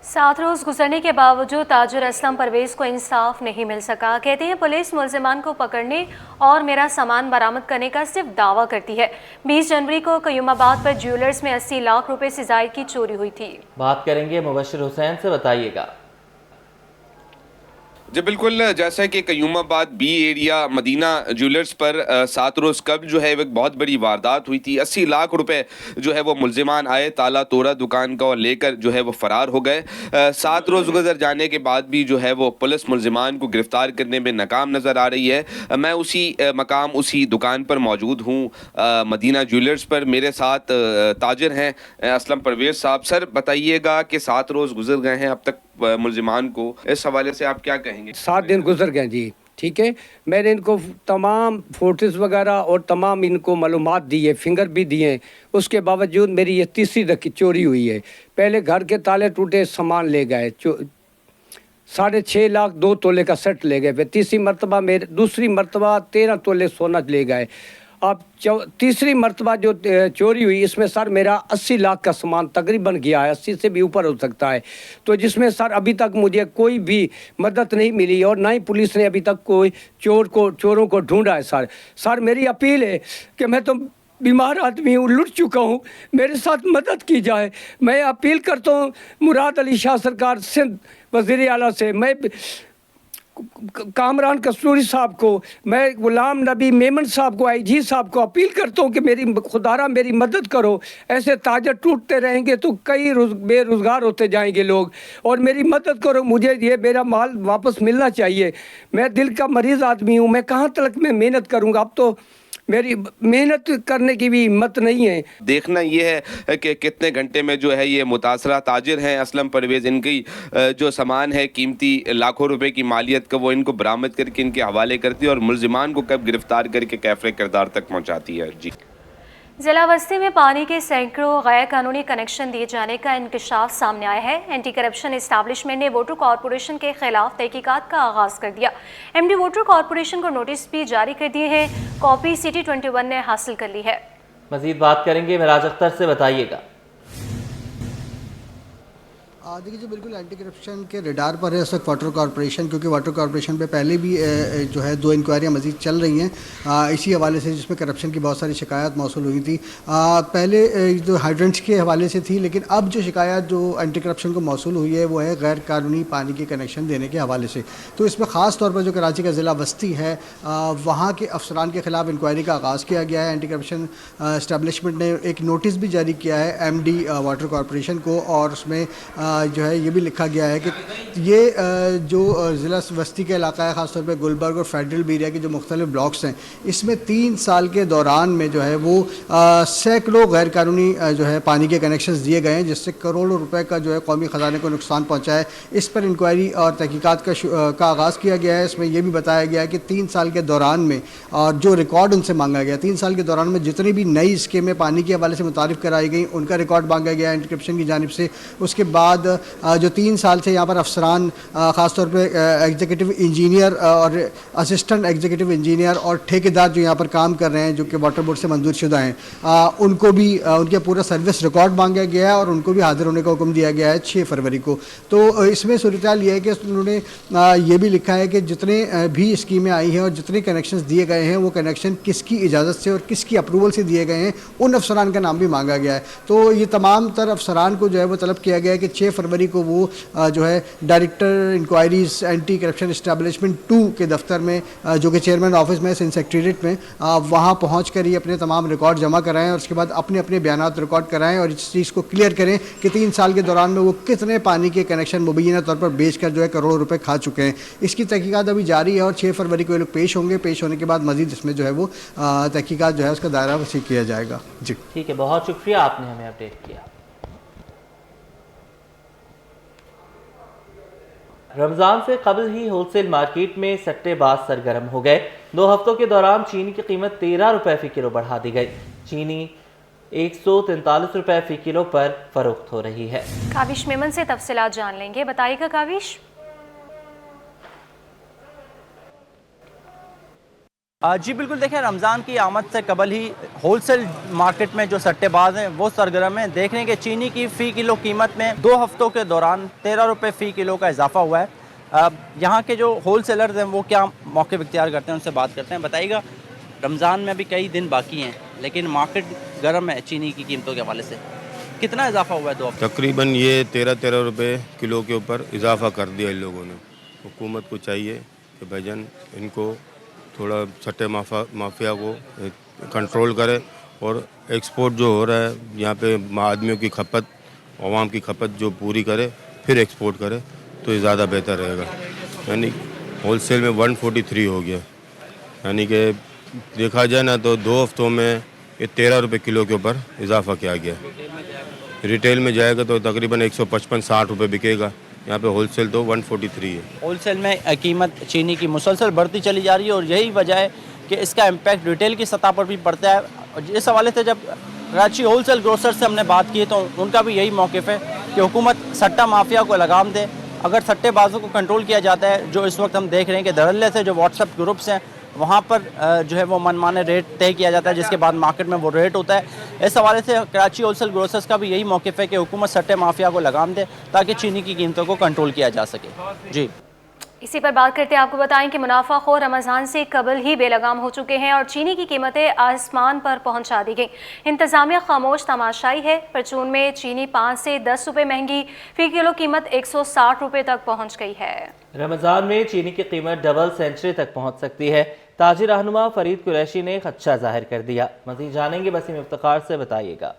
7 रोज गुजरने के बावजूद ताजिर असलम परवेज को इंसाफ नहीं मिल सका। कहते हैं पुलिस मुल्जिमान को पकड़ने और मेरा सामान बरामद करने का सिर्फ दावा करती है। 20 जनवरी को कयूमाबाद पर ज्वेलर्स में 80 लाख रुपए से जायद की चोरी हुई थी। बात करेंगे मुबशिर हुसैन से, बताइएगा। जी बिल्कुल, जैसा कि Qayyumabad B area Madina jewellers पर 7 रोज़ कब जो है एक बहुत बड़ी वारदात हुई थी। 80 लाख रुपए जो है वो मुल्जिमान आए, ताला तोड़ा दुकान का और लेकर जो है वो फ़रार हो गए। 7 रोज़ गुजर जाने के बाद भी जो है वो पुलिस मुल्जिमान को गिरफ़्तार करने में नाकाम नज़र आ रही है। मैं उसी मकाम उसी दुकान पर मौजूद हूँ, मदीना ज्वेलर्स पर। मेरे साथ ताजिर हैं असलम परवेज साहब। सर बताइएगा कि 7 रोज़ गुजर गए हैं अब तक मुल्जिमान को, इस हवाले से आप क्या कहेंगे? 7 दिन गुजर गए जी, ठीक है। मैंने इनको तमाम फोटोज़ वगैरह और तमाम इनको मालूमात दी है, फिंगर भी दिए हैं। उसके बावजूद मेरी ये तीसरी दफ़ा चोरी हुई है। पहले घर के ताले टूटे, सामान ले गए, 6.5 लाख 2 तोले का सेट ले गए। फिर दूसरी मरतबा 13 तोले सोना ले गए। अब तीसरी मरतबा जो चोरी हुई, इसमें सर मेरा 80 लाख का सामान तकरीबन गया है, 80 से भी ऊपर हो सकता है। तो जिसमें सर अभी तक मुझे कोई भी मदद नहीं मिली और ना ही पुलिस ने अभी तक कोई चोरों को ढूंढा है। सर मेरी अपील है कि मैं तो बीमार आदमी हूँ, लुट चुका हूँ, मेरे साथ मदद की जाए। मैं अपील करता हूँ मुराद अली शाह सरकार सिंध वज़ीर आला से, मैं कामरान कस्तूरी साहब को, मैं गुलाम नबी मेमन साहब को, IG साहब को अपील करता हूँ कि मेरी खुदारा मेरी मदद करो। ऐसे ताजर टूटते रहेंगे तो कई बेरोज़गार होते जाएंगे लोग, और मेरी मदद करो। मुझे ये मेरा माल वापस मिलना चाहिए। मैं दिल का मरीज़ आदमी हूँ, मैं कहाँ तक मैं मेहनत करूँगा। अब तो मेरी मेहनत करने की भी हिम्मत नहीं है। देखना ये है कि कितने घंटे में जो है ये मुतासरा ताजिर हैं असलम परवेज, इनकी जो सामान है कीमती लाखों रुपए की मालियत का, वो इनको बरामद करके इनके हवाले करती है और मुल्जिमान को कब गिरफ्तार करके कैफरे किरदार तक पहुंचाती है। जी, जिला बस्ती में पानी के सैकड़ों गैर कानूनी कनेक्शन दिए जाने का इंकशाफ सामने आया है। एंटी करप्शन एस्टैब्लिशमेंट ने वाटर कॉरपोरेशन के खिलाफ तहकीकात का आगाज कर दिया। MD वाटर कॉरपोरेशन को नोटिस भी जारी कर दिए हैं। कॉपी City 21 ने हासिल कर ली है। मजीद बात करेंगे मिराज अख्तर से, बताइएगा। देखिए, जो बिल्कुल एंटी करप्शन के रडार पर है इस वक्त वाटर कॉरपोरेशन, क्योंकि वाटर कॉरपोरेशन पे पहले भी जो है 2 इंक्वायरियाँ मज़ीद चल रही हैं इसी हवाले से, जिसमें करप्शन की बहुत सारी शिकायत मौसूल हुई थी। पहले जो हाइड्रेंट्स के हवाले से थी, लेकिन अब जो शिकायत जो एंटी करप्शन को मौसूल हुई है वो है गैर कानूनी पानी के कनेक्शन देने के हवाले से। तो इसमें ख़ास तौर पर जो कराची का ज़िला बस्ती है वहाँ के अफसरान के ख़िलाफ़ इंक्वायरी का आगाज़ किया गया है। एंटी करप्शन इस्टेब्लिशमेंट ने एक नोटिस भी जारी किया है MD वाटर कॉरपोरेशन को, और उसमें जो है ये भी लिखा गया है कि ये जो ज़िला बस्ती का इलाका है, ख़ासतौर पे गुलबर्ग और फेडरल एरिया के जो मुख्तलिफ ब्लॉक्स हैं, इसमें 3 साल के दौरान में जो है वो सैकड़ों गैर कानूनी जो है पानी के कनेक्शंस दिए गए हैं, जिससे करोड़ों रुपए का जो है कौमी ख़जाने को नुकसान पहुँचा है। इस पर इंक्वायरी और तहकीकात का आगाज़ किया गया है। इसमें यह भी बताया गया है कि 3 साल के दौरान में और जो रिकॉर्ड उनसे मांगा गया, 3 साल के दौरान में जितनी भी नई स्कीमें पानी के हवाले से मुतारिफ कराई गई, उनका रिकॉर्ड मांगा गया एंटी करप्शन की जानिब से। उसके बाद जो 3 साल से यहाँ पर अफसरान ख़ासतौर पे एग्जीक्यूटिव इंजीनियर और असिस्टेंट एग्जीक्यूटिव इंजीनियर और ठेकेदार जो यहाँ पर काम कर रहे हैं, जो कि वाटर बोर्ड से मंजूर शुदा हैं, उनको भी उनके पूरा सर्विस रिकॉर्ड मांगा गया है और उनको भी हाजिर होने का हुक्म दिया गया है 6 फरवरी को। तो इसमें सूरत-ए-हाल ये है कि उन्होंने ये भी लिखा है कि जितने भी स्कीमें आई हैं और जितने कनेक्शन दिए गए हैं, वो कनेक्शन किसकी इजाज़त से और किसकी अप्रूवल से दिए गए हैं, उन अफसरान का नाम भी मांगा गया है। तो ये तमाम तर अफसरान को जो है वो तलब किया गया है कि 6 फरवरी को वो जो है director inquiries anti corruption establishment 2 के दफ्तर में, जो कि चेयरमैन ऑफिस में सिंध सेक्रेटरीट में, वहाँ पहुँच कर ही अपने तमाम रिकॉर्ड जमा कराएं और उसके बाद अपने अपने बयानात रिकॉर्ड कराएं और इस चीज़ को क्लियर करें कि 3 साल के दौरान में वो कितने पानी के कनेक्शन मुबैना तौर पर बेच कर जो है करोड़ों रुपये खा चुके हैं। इसकी तहकीकात अभी जारी है और 6 फरवरी को ये लोग पेश होंगे। पेश होने के बाद मजीद इसमें जो है वो तहकीकात जो है उसका दायरा वसी किया जाएगा। जी ठीक है, बहुत शुक्रिया, आपने हमें अपडेट किया। रमज़ान से कबल ही होलसेल मार्केट में सट्टेबाज सरगर्म हो गए। 2 हफ्तों के दौरान चीनी की कीमत 13 रुपए फ़ी किलो बढ़ा दी गई। चीनी 143 रुपए फ़ी किलो पर फरोख्त हो रही है। काविश मेमन से तफसीलात जान लेंगे, बताइएगा काविश। जी बिल्कुल, देखिए रमज़ान की आमद से कबल ही होलसेल मार्केट में जो सट्टेबाज हैं वो सरगर्म हैं। देख रहे हैं कि चीनी की फ़ी किलो कीमत में 2 हफ्तों के दौरान 13 रुपये फ़ी किलो का इजाफा हुआ है। यहाँ के जो होलसेलर्स हैं वो क्या मौके इख्तियार करते हैं, उनसे बात करते हैं। बताइएगा, रमज़ान में अभी कई दिन बाकी हैं लेकिन मार्केट गर्म है चीनी की कीमतों के हवाले से, कितना इजाफा हुआ है 2 हफ्ते? तकरीबन ये 13 रुपए किलो के ऊपर इजाफा कर दिया इन लोगों ने। हुकूमत को चाहिए कि भाईजान इनको थोड़ा सट्टे माफिया को कंट्रोल करे और एक्सपोर्ट जो हो रहा है यहाँ पे आदमियों की खपत, आवाम की खपत जो पूरी करे फिर एक्सपोर्ट करे तो ये ज़्यादा बेहतर रहेगा। यानी होलसेल में 143 हो गया, यानी कि देखा जाए ना तो 2 हफ्तों में ये 13 रुपये किलो के ऊपर इजाफा किया गया। रिटेल में जाएगा तो तकरीबन 155-60 रुपये बिकेगा, यहाँ पे होलसेल तो 143 है। होलसेल में कीमत चीनी की मुसलसल बढ़ती चली जा रही है और यही वजह है कि इसका इम्पैक्ट रिटेल की सतह पर भी पड़ता है। और इस हवाले से जब कराची होलसेल ग्रोसर से हमने बात की तो उनका भी यही मौक़िफ़ है कि हुकूमत सट्टा माफिया को लगाम दे। अगर सट्टेबाजों को कंट्रोल किया जाता है, जो इस वक्त हम देख रहे हैं कि धड़ल्ले से जो व्हाट्सएप ग्रुप्स हैं वहाँ पर जो है वो मनमाने रेट तय किया जाता है, जिसके बाद मार्केट में वो रेट होता है। इस हवाले से कराची होलसेल ग्रोसर्स का भी यही मौक़िफ़ है कि हुकूमत सट्टे माफिया को लगाम दे ताकि चीनी की कीमतों को कंट्रोल किया जा सके। जी, इसी पर बात करते हैं, आपको बताएं कि मुनाफाखोर रमज़ान से कबल ही बेलगाम हो चुके हैं और चीनी की कीमतें आसमान पर पहुंचा दी गई। इंतज़ामिया खामोश तमाशाई है। परचून में चीनी 5 से 10 रुपये महंगी, फ़ी किलो कीमत 160 रुपये तक पहुंच गई है। रमज़ान में चीनी की कीमत डबल सेंचुरी तक पहुंच सकती है। ताजी रहनुमा फरीद कुरैशी ने खदशा जाहिर कर दिया। मज़ीद जानेंगे वसीम इफ्तिखार से, बताइएगा।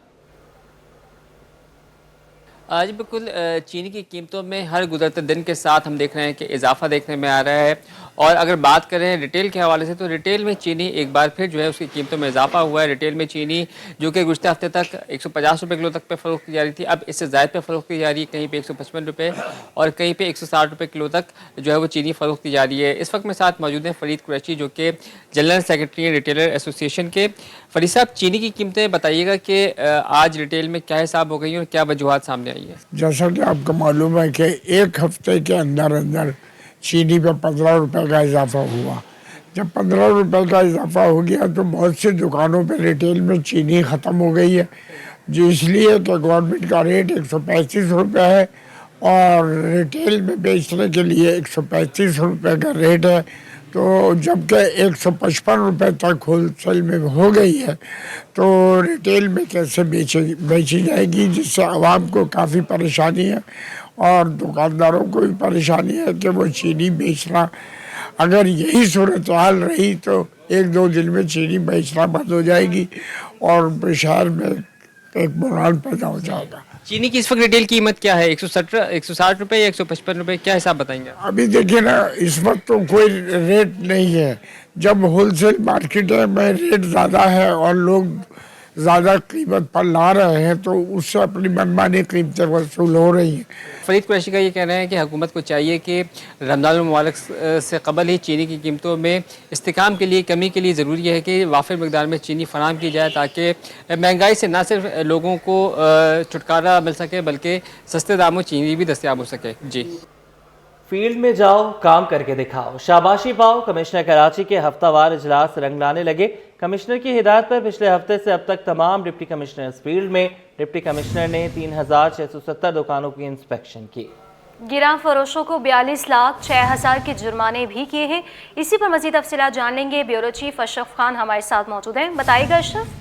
आज बिल्कुल चीनी की कीमतों में हर गुजरते दिन के साथ हम देख रहे हैं कि इजाफा देखने में आ रहा है। और अगर बात करें रिटेल के हवाले से तो रिटेल में चीनी एक बार फिर जो है उसकी कीमतों में इजाफा हुआ है। रिटेल में चीनी जो कि गुज़श्ते हफ्ते तक 150 रुपये किलो तक पे फ़रोख्त की जा रही थी, अब इससे ज़ायद पे फ़रोख्त की जा रही है। कहीं पे 155 रुपये और कहीं पे 160 रुपये किलो तक जो है वो चीनी फ़रोख्त की जा रही है। इस वक्त मेरे साथ मौजूद हैं फरीद कुरैशी जो कि जनरल सेक्रेटरी हैं रिटेलर एसोसिएशन के। फरीद साहब, चीनी की कीमतें बताइएगा कि आज रिटेल में क्या हिसाब हो गई और क्या वजूहात सामने आई है? जैसा कि आपको मालूम है कि एक हफ्ते के अंदर अंदर चीनी पे 15 रुपए का इजाफा हुआ। जब 15 रुपए का इजाफा हो गया तो बहुत सी दुकानों पे रिटेल में चीनी ख़त्म हो गई है, जो इसलिए कि गवर्नमेंट का रेट 135 रुपये है और रिटेल में बेचने के लिए 135 रुपये का रेट है। तो जबकि 155 रुपये तक होलसेल में हो गई है तो रिटेल में कैसे बेची जाएगी, जिससे आवाम को काफ़ी परेशानी है और दुकानदारों को भी परेशानी है कि वो चीनी बेचना, अगर यही सूरत हाल रही तो 1-2 दिन में चीनी बेचना बंद हो जाएगी और शहर में एक बुरान पैदा हो जाएगा। चीनी की इस वक्त रिटेल कीमत क्या है? 160 रुपये या 155 रुपये, क्या हिसाब बताएंगे? अभी देखिए ना, इस वक्त तो कोई रेट नहीं है। जब होलसेल मार्केट में रेट ज़्यादा है और लोग ज़्यादा कीमत पर ला रहे हैं तो उससे अपनी मनमानी कीमतें वसूल हो रही हैं। फरीद कुरैशी का ये कहना है कि हुकूमत को चाहिए कि रमज़ान मुबारक से कबल ही चीनी की कीमतों में इस्तेकाम के लिए, कमी के लिए ज़रूरी है कि वाफिर मकदार में चीनी फराहम की जाए ताकि महंगाई से ना सिर्फ लोगों को छुटकारा मिल सके बल्कि सस्ते दामों चीनी भी दस्तयाब हो सके। जी, फील्ड में जाओ, काम करके दिखाओ, शाबाशी पाओ। कमिश्नर कराची के हफ्तावार इजलास रंग लाने लगे। कमिश्नर की हिदायत पर पिछले हफ्ते से अब तक तमाम डिप्टी कमिश्नर्स फील्ड में। डिप्टी कमिश्नर ने 3670 दुकानों की इंस्पेक्शन की। गिरां फरोशों को 42,06,000 के जुर्माने भी किए हैं। इसी पर मजीद तफसीलात जान लेंगे। ब्यूरो चीफ अशरफ खान हमारे साथ मौजूद हैं। बताइएगा अशरफ।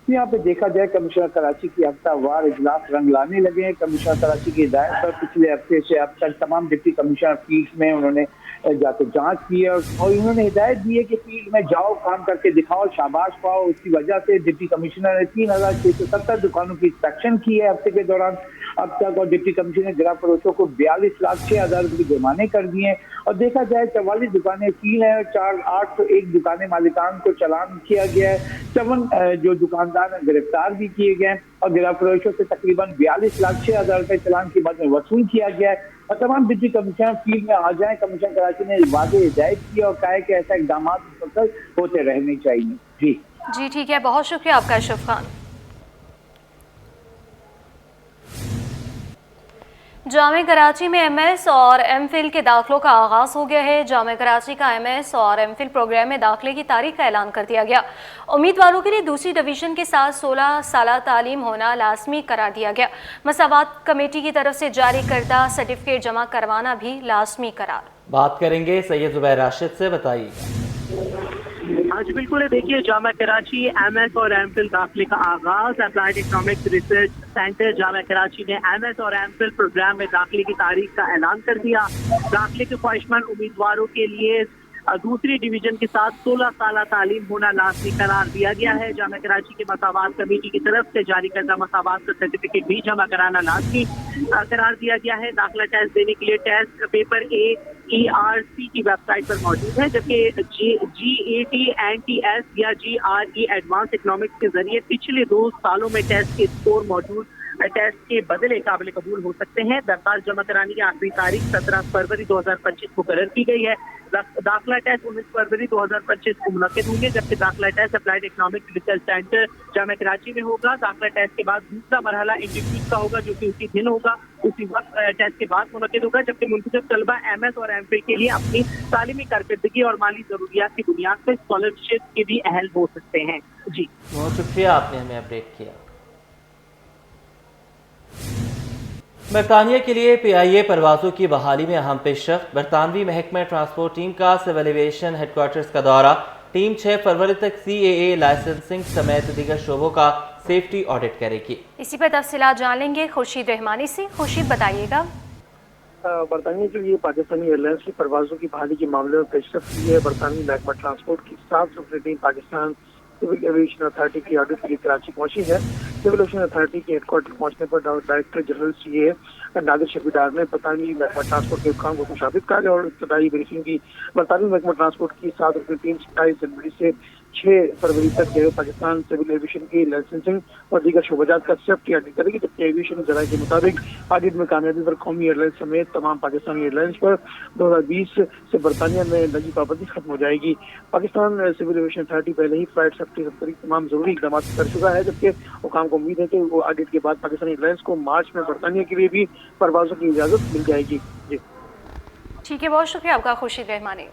यहाँ पे देखा जाए कमिश्नर कराची की हफ्तावार इजलास रंग लाने लगे हैं। कमिश्नर कराची की हिदायत पर पिछले हफ्ते से अब तक तमाम डिप्टी कमिश्नर फील्ड में उन्होंने जाकर जांच की है और इन्होंने हिदायत दी है कि फील्ड में जाओ, काम करके दिखाओ, शाबाश पाओ। उसकी वजह से डिप्टी कमिश्नर ने 3670 दुकानों की इंस्पेक्शन की है हफ्ते के दौरान अब तक और डिप्टी कमिश्नर ने गिरा फरोशों को 42,06,000 रुपये जुर्माने कर दिए हैं। और देखा जाए 44 दुकानें सील हैं, 801 दुकानें मालिकान को चालान किया गया है, 7 जो दुकानदार हैं गिरफ्तार भी किए गए हैं और गिरा फरोशों से तकरीबन 42,06,000 रुपये चालान की मद में वसूल किया गया है। और तमाम डिप्टी कमिश्नर फील्ड में आ जाए। कमिश्नर कराची ने वादे हिदायत की और कहा कि ऐसा इकदाम मुसलसल होते रहने चाहिए। जी ठीक है, बहुत शुक्रिया आपका अशरफ खान। जामे कराची में एमएस और एमफिल के दाखिलों का आगाज़ हो गया है। जामे कराची का एमएस और एमफिल प्रोग्राम में दाखिले की तारीख का ऐलान कर दिया गया। उम्मीदवारों के लिए दूसरी डिवीज़न के साथ 16 साला तालीम होना लाजमी करार दिया गया। मसावात कमेटी की तरफ से जारी करदा सर्टिफिकेट जमा करवाना भी लाजमी करार। बात करेंगे सैयद जुबैर राशिद से, बताइए। हाँ जी बिल्कुल, देखिए जामा कराची एमएस और एमफिल दाखिले का आगाज। Applied economics research centre Jamia Karachi ने एमएस और एमफिल प्रोग्राम में दाखिले की तारीख का ऐलान कर दिया। दाखिले के ख्वाहिशमंद उम्मीदवारों के लिए दूसरी डिवीजन के साथ 16 साला तालीम होना लाजमी करार दिया गया है। जामा कराची के मसावात कमेटी की तरफ से जारी करदा मसावात का सर्टिफिकेट भी जमा कराना लाजमी करार दिया गया है। दाखिला टेस्ट देने के लिए टेस्ट पेपर ERC की वेबसाइट पर मौजूद है, जबकि GAT NTS या GRE एडवांस इकोनॉमिक्स के जरिए पिछले 2 सालों में टेस्ट के स्कोर मौजूद टेस्ट के बदले काबिल कबूल हो सकते हैं। दरखास्त जमा कराने की आखिरी तारीख 17 फरवरी 2025 मुकर्रर की गई है। दाखिला टेस्ट 19 फरवरी 2025 को मुनक्किद होंगे, जबकि दाखिला test applied economics research centre Jamia Karachi में होगा। दाखिला टेस्ट के बाद दूसरा मरहला इंटरव्यू का होगा, जो कि उसी दिन होगा, उसी वक्त टेस्ट के बाद मुनक्किद होगा। जबकि मुंतखब तलबा एमएस और एमफिल के लिए अपनी तालीमी कारकर्दगी और माली जरूरियात की बुनियाद पर स्कॉलरशिप के भी अहल हो सकते हैं। जी बहुत शुक्रिया, आपने हमें अपडेट किया। बरतानिया के लिए PIA परवाज़ों की बहाली में अहम पेशरफ्त। बरतानवी महकमा ट्रांसपोर्ट टीम का सिविल एविएशन हेडक्वार्टर्स का दौरा। टीम 6 फरवरी तक CAA लाइसेंसिंग समेत दीगर शोबों का सेफ्टी ऑडिट करेगी। इसी पर तफसीलात जान लेंगे खुर्शीद रहमानी से। खुर्शीद, बताइएगा। बरतानिया के लिए पाकिस्तानी एयरलाइंस की परवाज़ों की बहाली के मामले में पेशरफ्त की है। बरतानवी महकमा ट्रांसपोर्ट की 7 supreme team Pakistan civil aviation authority की ऑडिट के लिए कराची पहुंची है। सिविल एविएशन अथॉरिटी के हेडक्वार्टर पहुंचने पर डायरेक्टर जनरल CA नादिर शफीदार ने बरतानवी महकमा ट्रांसपोर्ट के काम को खुशाबिद किया और इब्तदाई ब्रीफिंग की। बरतानवी महकमा ट्रांसपोर्ट की 7 रुपये टीम 27 जनवरी से 6 फरवरी तक पाकिस्तान सिविल एविएशन की लाइसेंसिंग और दीगर शोबाजात का सेफ्टी ऑडिट करेगी, जबकि एविएशन जराये के मुताबिक ऑडिट में कामयाबी पर कौमी एयरलाइंस समेत तमाम पाकिस्तानी एयरलाइंस पर 2020 से बरतानिया में लगी पाबंदी खत्म हो जाएगी। पाकिस्तान सिविल एविएशन अथॉरिटी पहले ही फ्लाइट सेफ्टी से तमाम जरूरी इकदाम कर चुका है, जबकि हुकाम को उम्मीद है कि वो ऑडिट के बाद पाकिस्तानी एयरलाइंस को मार्च में बरतानिया के लिए भी परवाज़ों की इजाज़त मिल जाएगी। जी ठीक है, बहुत शुक्रिया आपका खुर्शीद रहमानी।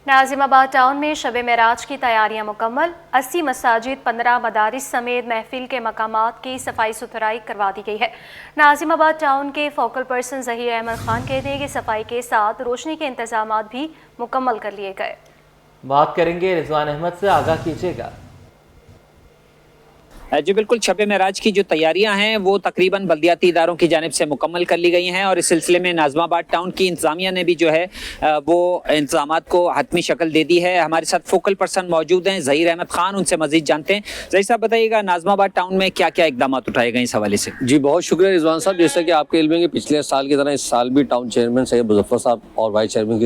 नाजिमाबाद टाउन में शब मेराज की तैयारियां मुकम्मल। 80 मसाजिद, 15 मदारिस समेत महफिल के मकामात की सफाई सुथराई करवा दी गई है। नाजिमाबाद टाउन के फोकल पर्सन ज़हीर अहमद खान कहते हैं कि सफाई के साथ रोशनी के इंतजाम भी मुकम्मल कर लिए गए। बात करेंगे रिजवान अहमद से, आगाह कीजिएगा। जी बिल्कुल, शब मेराज की जो तैयारियां हैं वो तकरीबन बल्दियाती इदारों की जानिब से मुकम्मल कर ली गई हैं और इस सिलसिले में नाज़िमाबाद टाउन की इंतज़ामिया ने भी जो है वो इंतजामात को हतमी शक्ल दे दी है। हमारे साथ फोकल पर्सन मौजूद हैं ज़हीर अहमद खान, उनसे मज़ीद जानते हैं। ज़हीर साहब, बताइएगा नाज़िमाबाद टाउन में क्या क्या इकदाम उठाए गए इस हवाले से? जी बहुत शुक्रिया रिजवान साहब। जैसे कि आपके इल्म में कि पिछले साल की तरह इस साल भी टाउन चेयरमैन सैयद मुजफ्फर साहब और वाइस चेयरमैन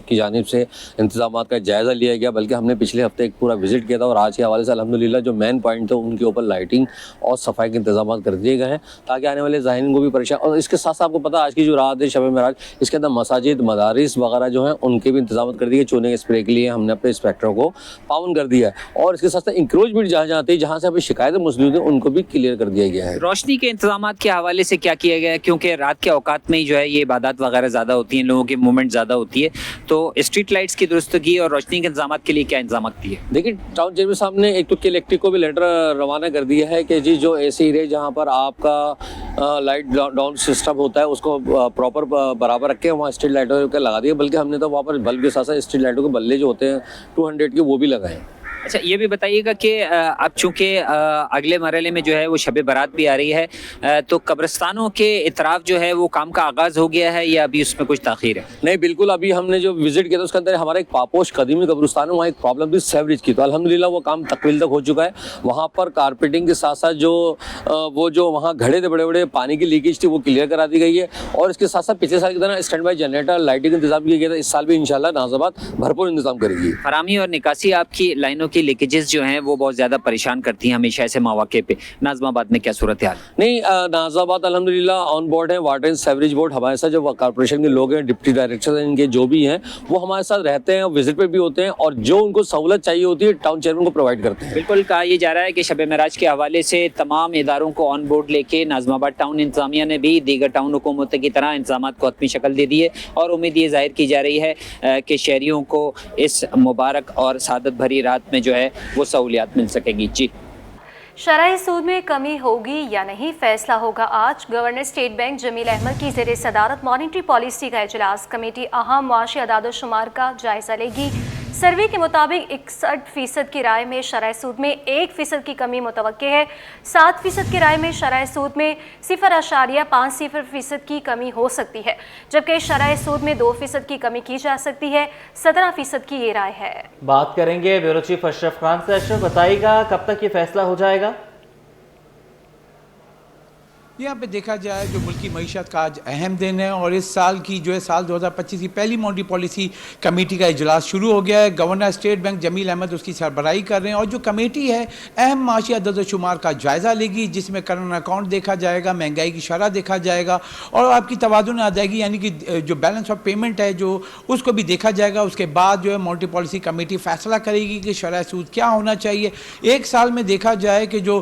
की जानिब से इंतजाम का जायज़ा लिया गया, बल्कि हमने पिछले हफ्ते एक पूरा विजिट किया था और आज के हवाले से अल्हम्दुलिल्लाह जो मेन पॉइंट थे उनके ऊपर लाइटिंग और सफाई के इंतजाम कर दिए गए हैं ताकि आने वाले ज़ाहिरीन को भी परेशान। और इसके साथ साथ आपको पता है आज की जो रात है शब मेराज, इसके अंदर मसाजिद, मदारिस वगैरह जो हैं उनके भी इंतजाम कर दिए। चूने के स्प्रे के लिए हमने अपने इंस्पेक्टरों को पावन कर दिया है और इसके साथ साथ इंक्रोचमेंट जहाँ जहाँ थी, जहाँ से अभी शिकायतें मौजूद हैं, उनको भी क्लियर कर दिया गया है। रोशनी के इंतजाम के हवाले से क्या किया गया है? क्योंकि रात के औकात में ही जो है ये इबादत वगैरह ज़्यादा होती हैं, लोगों की मूवमेंट ज़्यादा होती है, तो स्ट्रीट लाइट्स की दुरुस्तगी और रोशनी के इंतजाम के लिए क्या इंतजाम किए? देखिए, टाउन चेयरमैन साहब ने एक तो इलेक्ट्रिक को भी लेटर रवाना कर दिया है कि जी जो ऐसे एरिया जहाँ पर आपका लाइट डाउन सिस्टम होता है उसको प्रॉपर बराबर रख के वहाँ स्ट्रीट लाइटों के लगा दिए, बल्कि हमने तो वहाँ पर बल्ब के साथ साथ स्ट्रीट लाइटों के बल्ले जो होते हैं 200 के वो भी लगाए। अच्छा, ये भी बताइएगा कि अब चूँकि अगले मरहले में जो है वो शब बारात भी आ रही है, तो कब्रिस्तानों के इतराफ़ जो है वो काम का आगाज़ हो गया है या अभी उसमें कुछ ताख़ीर है? नहीं, बिल्कुल, अभी हमने जो विजिट किया था उसके अंदर हमारा एक पापोश कदीमी कब्रिस्तान है, वहाँ एक प्रॉब्लम थी सेवरेज की, तो अल्हम्दुलिल्लाह वो काम तकमील तक हो चुका है। वहाँ पर कारपेटिंग के साथ साथ जो वहाँ घड़े थे बड़े बड़े पानी की लीकेज थी वो क्लियर करा दी गई है और इसके साथ साथ पिछले साल की तरह स्टैंड बाई जनरेटर लाइटिंग का इंतजाम किया गया था। इस साल भी इंशाल्लाह नाज़िमाबाद भरपूर इंतजाम करेगी। फरामी और निकासी आपकी लाइनों की लीकेजेस जो हैं वो बहुत ज़्यादा परेशान करती हैं हमेशा ऐसे मौके पे। नाज़िमाबाद में क्या सूरत हाल? नहीं, नाज़िमाबाद अल्हम्दुलिल्लाह ऑन बोर्ड है। वाटर एंड सेवरेज बोर्ड हमारे साथ, जो कॉर्पोरेशन के लोग हैं, डिप्टी डायरेक्टर हैं, इनके जो भी हैं वो हमारे साथ रहते हैं, विजिट पे भी होते हैं और जो उनको सहूलत चाहिए होती है टाउन चेयरमैन को प्रोवाइड करते हैं। बिल्कुल, कहा यह जा रहा है कि शब महराज के हवाले से तमाम इदारों को ऑन बोर्ड लेके नाज़िमाबाद टाउन इंतजामिया ने भी दीगर टाउन हुकूमत की तरह इंतजाम को हतमी शक्ल दे दी है और उम्मीद ये जाहिर की जा रही है कि शहरियों को इस मुबारक और सादत भरी रात में जो है वो सहूलियात मिल सकेगी। जी, शरह सूद में कमी होगी या नहीं, फैसला होगा आज। Governor state bank Jameel Ahmed की ज़ेर सदारत मॉनिटरी पॉलिसी का इजलास। कमेटी अहम मुआशी अदाद-ओ-शुमार का जायजा लेगी। सर्वे के मुताबिक 61% की राय में शरह सूद में 1% की कमी मुतवक्के है। 7% की राय में शरह सूद में 0.50% की कमी हो सकती है, जबकि शरह सूद में 2% की कमी की जा सकती है। 17% की ये राय है। बात करेंगे ब्यूरो चीफ अशरफ खान से। अशरफ, बताइएगा कब तक ये फैसला हो जाएगा? यहाँ पे देखा जाए जो मुल्की मईशत का आज अहम दिन है और इस साल की जो है साल 2025 की पहली मॉनिटरी पॉलिसी कमेटी का इजलास शुरू हो गया है। Governor state bank Jameel Ahmed उसकी सरबराही कर रहे हैं और जो कमेटी है अहम माशी अदद-ओ-शुमार का जायज़ा लेगी, जिसमें करंट अकाउंट देखा जाएगा, महंगाई की शरह देखा जाएगा और आपकी तवाज़ुन अदायगी यानी कि जो बैलेंस ऑफ पेमेंट है जो उसको भी देखा जाएगा। उसके बाद जो है मॉनिटरी पॉलिसी कमेटी फैसला करेगी कि शरह सूद क्या होना चाहिए। एक साल में देखा जाए कि जो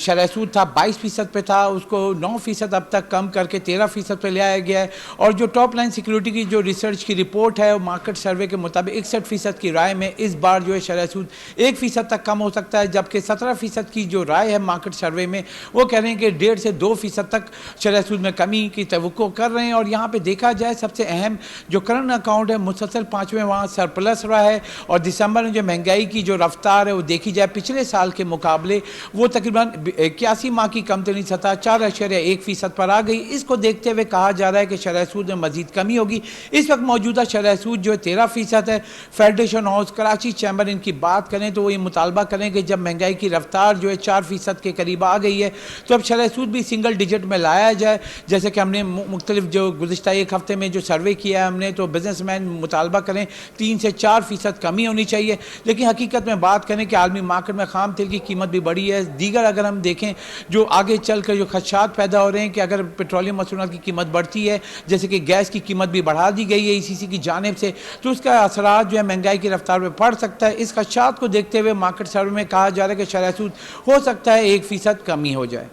शरह सूद था 22% पे था, उसको 9% अब तक कम करके 13% पे ले आया गया है और जो टॉप लाइन सिक्योरिटी की जो रिसर्च की रिपोर्ट है मार्केट सर्वे के मुताबिक 61% की राय में इस बार जो है शरह सूद 1% तक कम हो सकता है, जबकि 17% की जो राय है मार्केट सर्वे में वो कह रहे हैं कि 1.5 से 2% तक शरह सूद में कमी की तवक्को कर रहे हैं। और यहाँ पे देखा जाए सबसे अहम जो करंट अकाउंट है मुसलसल 5वें वहाँ सरप्लस रहा है और दिसंबर में जो महंगाई की जो रफ्तार है वो देखी जाए पिछले साल के मुकाबले वो तकरीबन 81 माह की कमतरीन सतह 4.1% पर आ गई। इसको देखते हुए कहा जा रहा है कि शरह सूद में मजीद कमी होगी। इस वक्त मौजूदा शरह सूद जो है 13% है। फेडरेशन हाउस कराची चैम्बर इनकी बात करें तो वो ये मुतालबा करें कि जब महंगाई की रफ्तार जो है 4% के करीब आ गई है तो अब शरह सूद भी सिंगल डिजिट में लाया जाए। जैसे कि हमने मुख्तलिफ जो गुज़िश्ता एक हफ्ते में जो सर्वे किया है हमने, तो बिजनेसमैन मुतालबा करें 3 से 4% कमी होनी चाहिए। लेकिन हकीकत में बात करें कि आलमी मार्केट में खाम तेल की कीमत भी बढ़ी है। दीगर अगर हम देखें जो आगे चल कर जो खदशात पैदा हो रहे हैं कि अगर पेट्रोलियम मसनूआत की कीमत बढ़ती है, जैसे कि गैस की कीमत भी बढ़ा दी गई है ईसीसी की जानिब से, तो उसका असरात जो है महंगाई की रफ्तार में पड़ सकता है। इस खदशात को देखते हुए मार्केट सर्वे में कहा जा रहा है कि शरह सूद हो सकता है 1% कमी हो जाए।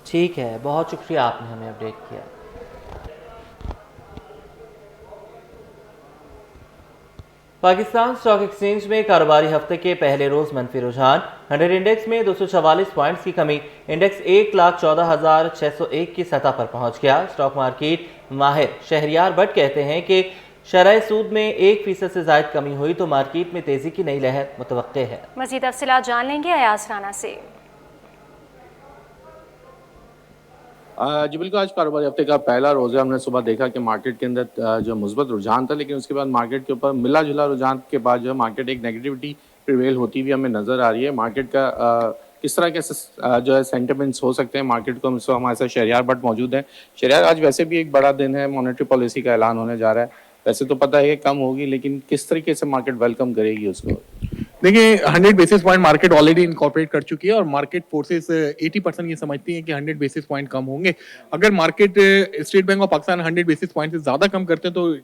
ठीक है, बहुत शुक्रिया आपने हमें अपडेट किया। पाकिस्तान स्टॉक एक्सचेंज में कारोबारी हफ्ते के पहले रोज मनफी रुझान। 100 इंडेक्स में 244 पॉइंट्स की कमी, इंडेक्स 1,14,601 की सतह पर पहुंच गया। स्टॉक मार्केट माहिर शहरियार भट्ट कहते हैं कि शरह सूद में 1% से ज्यादा कमी हुई तो मार्केट में तेजी की नई लहर मुतवक्के है। मजीद तफसीलात जान लेंगे अयाज राना से। जी बिल्कुल, आज कारोबारी हफ्ते का पहला रोज़ है। हमने सुबह देखा कि मार्केट के अंदर जो मुस्बत रुझान था, लेकिन उसके बाद मार्केट के ऊपर मिला जुला रुझान के बाद जो है मार्केट एक नेगेटिविटी प्रिवेल होती हुई हमें नज़र आ रही है। मार्केट का किस तरह के जो है सेंटिमेंट्स हो सकते हैं मार्केट को, हमारे साथ शहरियार भट्ट मौजूद है। शहरियार, आज वैसे भी एक बड़ा दिन है, मॉनेटरी पॉलिसी का ऐलान होने जा रहा है। वैसे तो पता है कम होगी, लेकिन किस तरीके से मार्केट वेलकम करेगी उसको? देखिए, 100 basis point market already incorporate कर चुकी है और मार्केट फोर्सेस 80% ये समझती हैं कि 100 बेसिस पॉइंट कम होंगे। अगर market state bank of Pakistan 100 basis point से ज्यादा कम करते हैं तो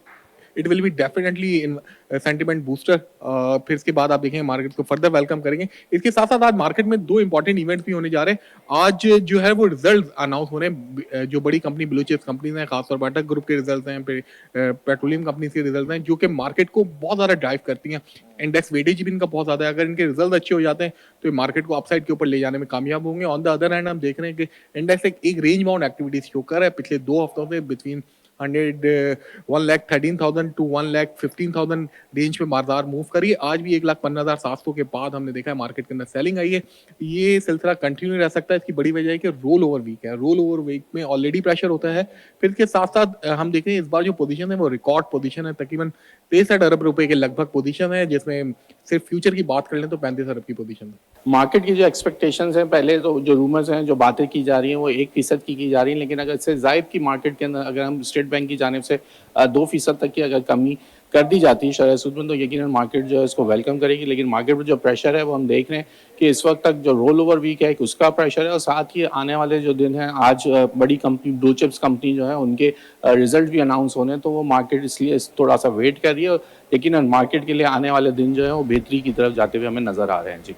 it will be definitely sentiment booster. फिर इसके बाद आप देखेंगे मार्केट को फर्दर वेलकम करेंगे। इसके साथ साथ आज मार्केट में 2 इंपॉर्टेंट इवेंट्स भी होने जा रहे हैं। आज जो है वो रिजल्ट अनाउंस हो रहे हैं। जो बड़ी कंपनी ब्लू चिप्स कंपनीज हैं, खासतौर पर अटक ग्रुप के रिजल्ट हैं, फिर पेट्रोलियम कंपनीज के रिजल्ट हैं, जो कि मार्केट को बहुत ज्यादा ड्राइव करती हैं। इंडेक्स वेटेज भी इनका बहुत ज्यादा है। अगर इनके रिजल्ट अच्छे हो जाते हैं तो ये मार्केट को अपसाइड के ऊपर ले जाने में कामयाब होंगे। ऑन द अदर हैंड हम देख रहे हैं कि इंडेक्स एक रेंज बाउंड एक्टिविटीज शो कर रहा है पिछले 2 हफ्तों से बिटवीन 1,13,000 to 1,15,000 रेंज पे बाजार मूव करिए। आज भी 1,15,700 के बाद हमने देखा है मार्केट के अंदर सेलिंग आई है। ये सिलसिला कंटिन्यू रह सकता है। इसकी बड़ी वजह है कि रोल ओवर वीक है। रोल ओवर वीक में ऑलरेडी प्रेशर होता है। फिर इसके साथ साथ हम देख रहे हैं इस बार जो पोजीशन है वो रिकॉर्ड पोजीशन है। तकरीबन 63 अरब रुपए के लगभग पोजीशन है, जिसमें सिर्फ फ्यूचर की बात कर लें तो 35 अरब की पोजीशन है। मार्केट की जो एक्सपेक्टेशंस हैं, पहले तो जो रूमर्स हैं, जो बातें की जा रही हैं वो 1% की जा रही हैं, लेकिन अगर इससे जायद की मार्केट के अंदर अगर हम स्टेट बैंक की जानिब से 2% तक की अगर कमी कर दी जाती है शरह सूद में, तो यकीनन मार्केट जो है इसको वेलकम करेगी। लेकिन मार्केट पर जो प्रेशर है वो हम देख रहे हैं कि इस वक्त तक जो रोल ओवर वीक है उसका प्रेशर है, और साथ ही आने वाले जो दिन हैं, आज बड़ी कंपनी ब्लू चिप्स कंपनी जो है उनके रिजल्ट भी अनाउंस होने, तो वो मार्केट इसलिए थोड़ा सा वेट कर रही है। लेकिन मार्केट के लिए आने वाले दिन जो है वो बेहतरी की तरफ जाते हुए हमें नजर आ रहे हैं। जी।